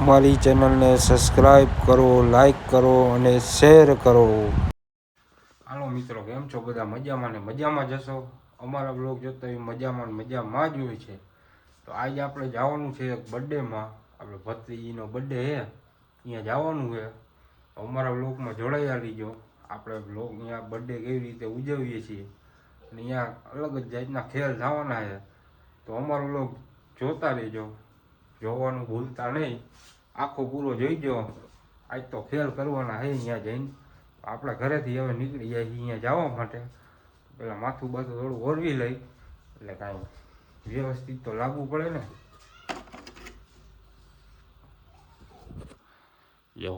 અમારી ચેનલને સબસ્ક્રાઈબ કરો, લાઈક કરો અને શેર કરો. હાલો મિત્રો, કેમ છો બધા? મજામાં ને મજામાં જશો. અમારા બ્લોગ જોતા એ મજામાં જ હોય છે. તો આજે આપણે જવાનું છે એક બર્થડેમાં. આપણે ભત્રીજીનો બર્થડે છે, અહીંયા જવાનું છે. અમારા બ્લોગમાં જોડાયા રહીજો. આપણે બ્લોગ અહીંયા બર્થડે કેવી રીતે ઉજવીએ છીએ અને અહીંયા અલગ જ જાતના ખેલ થવાના છે. તો અમારો બ્લોગ જોતા રહેજો, જોવાનું ભૂલતા નહીં. આખો પૂરો જોઈજો. આજ તો ખેલ કરવાના છે અહીંયા જઈને. આપણા ઘરેથી હવે નીકળી જાય અહીંયા જવા માટે. પેલા માથું બાથું થોડું ઓરવી લઈ એટલે કાંઈ વ્યવસ્થિત તો લાગવું પડે ને. જો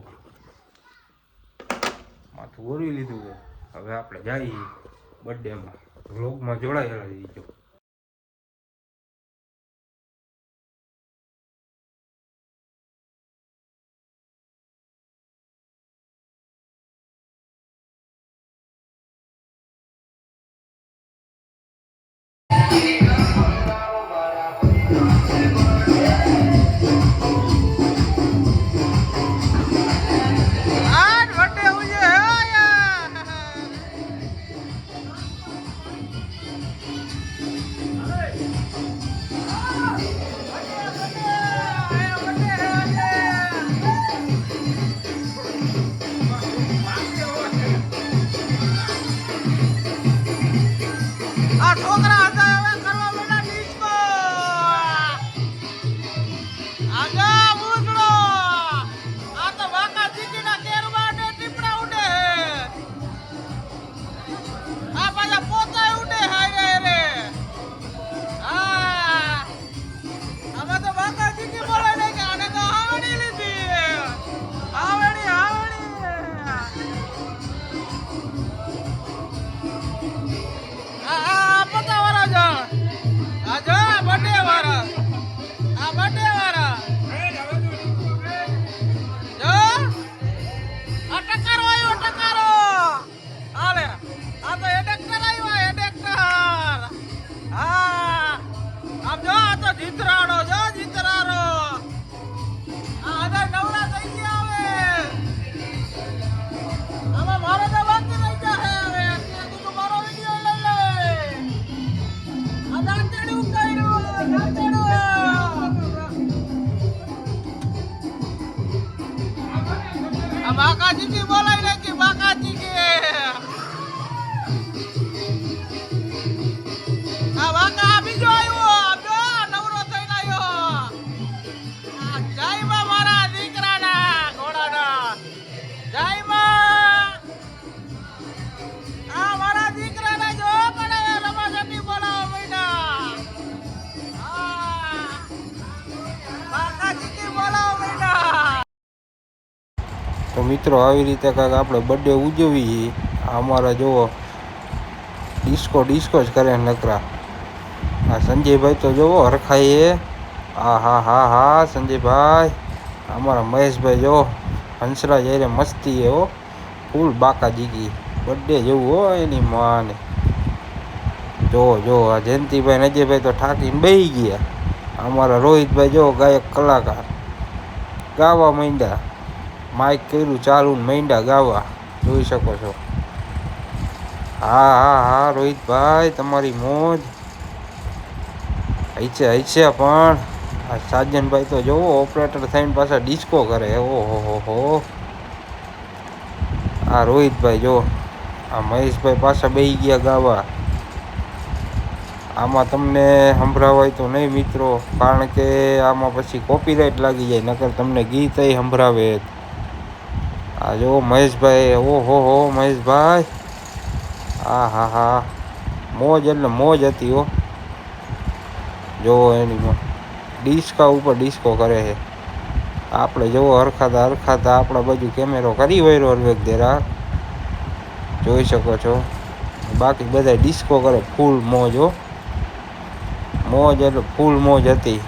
માથું ઓરવી લીધું છે, હવે આપણે જઈએ બર્થડેમાં. વ્લોગમાં જોડાયેલા રહીજો. છોકરા હતા હવે કરવા બેટા ડિસ્કો આગા ઉડો. આ તો વાકા ચીકીના કેરવા ને ટીપડા ઉડે. આ પાછા પોતા ઉડે હાય રે. હા અમે તો વાકા ચીકી બોલે ને કે આને તો આવડી લીધી. આવડી બાકાજી કી બોલાઈ નાખી. બાકાજી કે આ વાકા બીજો આવ્યો. નવરો થઈને આવ્યો. જયમાં મારા દીકરાના ઘોડાના જયમાં. આ મારા દીકરાના જો પડે રમાસટી બોલાવો મહિના. બાકાજી કી બોલાવો મહિના. તો મિત્રો, આવી રીતે કાંઈક આપણે બર્થડે ઉજવીએ. અમારા જુઓ ડિસ્કો જ કરે નકરા. આ સંજયભાઈ તો જુઓ હરખાઈએ. હા સંજયભાઈ. અમારા મહેશભાઈ જો હંસરાજ જયારે મસ્તી હો, ફૂલ બાકા જીગી. બર્થડે જેવું હો એની માને. જો આ જયંતિભાઈ નજયભાઈ તો ઠાકીને બેસી ગયા. અમારા રોહિતભાઈ જો ગાયક કલાકાર ગાવા માંડ્યા. માઇક કર્યું ચાલુ ને માંડ્યા ગાવા. જોઈ શકો છો. હા રોહિતભાઈ, તમારી મોજ હૈસે પણ આ સાજનભાઈ તો જોવો ઓપરેટર થઈને પાછા ડિસ્કો કરે. ઓહો. આ રોહિતભાઈ જો, આ મહેશભાઈ પાછા બેસી ગયા ગાવા. આમાં તમને સંભળાવાય તો નહીં મિત્રો, કારણ કે આમાં પછી કોપીરાઇટ લાગી જાય. નકર તમને ગીત સંભળાવે. આ જો મહેશભાઈ. ઓહો મહેશભાઈ. હા મોજ એટલે મોજ હતી હો. જો એની ડિસ્કા ઉપર ડિસ્કો કરે છે. આપણે જોવો હરખાતા આપણા બાજુ કેમેરો કરી વયરો હરવેક દેરા. જોઈ શકો છો. બાકી બધા ડિસ્કો કરે. ફૂલ મોજ હો. મોજ એટલે ફૂલ મોજ હતી.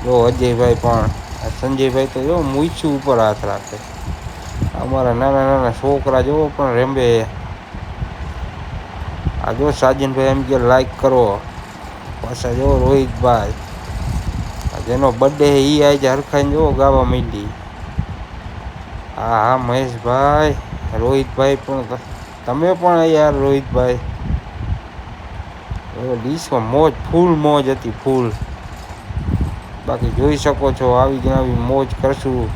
જો અજયભાઈ પણ, સંજયભાઈ તો જો મૂછું ઉપર હાથ રાખે. અમારા નાના છોકરા જો પણ રેમ્બે. આ જો સાજનભાઈ એમ કે લાઈક કરો. પાછા જો રોહિતભાઈ જેનો બર્થડે એ આજે હરખાઈને જોવો ગાવા માંડી. હા હા મહેશભાઈ, રોહિતભાઈ પણ તમે પણ યાર રોહિતભાઈ. ડીશમાં મોજ, ફૂલ મોજ હતી, ફૂલ. બાકી જોઈ શકો છો આવી મોજ કરશું.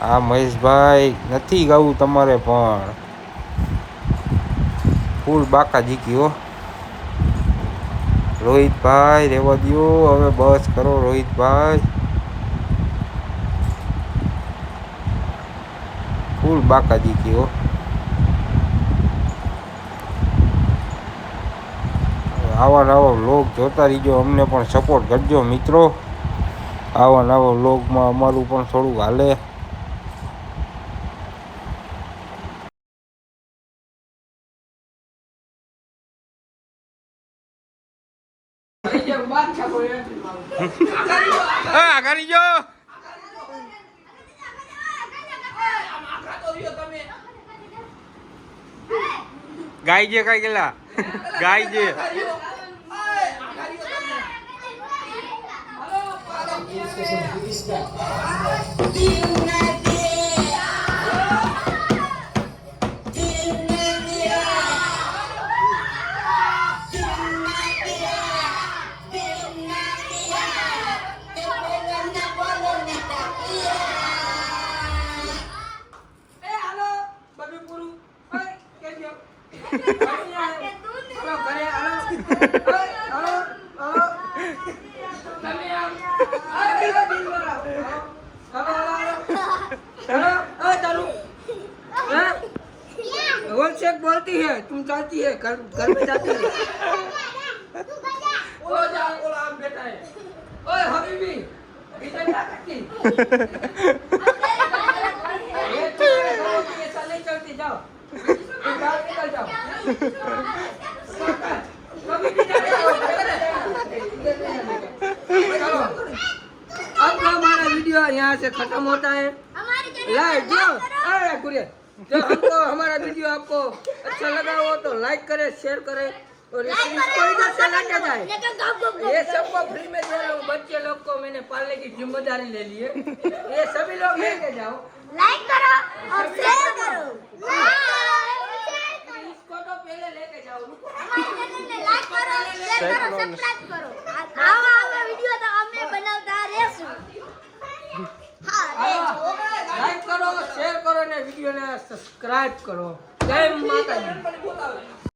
હા મહેશભાઈ, નથી ગાવું તમારે પણ ફૂલ બાકા જીકી હો. રોહિતભાઈ રેવા દો હવે, બસ કરો રોહિતભાઈ. ફૂલ બાકા જીકી હો. આવા નવા વ્લોગ જોતા રહીજો, અમને પણ સપોર્ટ કરજો મિત્રો. આવા નવા વ્લોગમાં અમારું પણ થોડું હાલે. ગાય છે કઈ ગયેલા ગાય છે. शेख बोलती है, तुम चाहती है घर में जाती है। ओ जा बोला आप बेटा है। ओए हबीबी इधर क्या करती? ये ऐसा नहीं चलती, जाओ बाहर निकल जाओ। कभी भी नहीं जाओ। चलो अब का हमारा वीडियो यहाँ से खत्म होता है। लाइक जो अरे गुरे जो हमको हमारा वीडियो आपको अच्छा लगा हो तो लाइक करें, शेयर करें और इसको इधर से लेके जाए। ये सबको फ्री में दे रहा हूँ, बच्चे लोग को मैंने पालने की जिम्मेदारी ले ली है। ये सभी लोग लेके जाओ, लाइक करो और शेयर करो। इसको तो पहले लेके जाओ, हमारे चैनल ने लाइक करो, शेयर करो, सब्सक्राइब करो। आवा वीडियो तो हमें बनावता રહેશું। लाइक करो, शेयर करो ने वीडियो ने सब्सक्राइब करो। जय माता दी।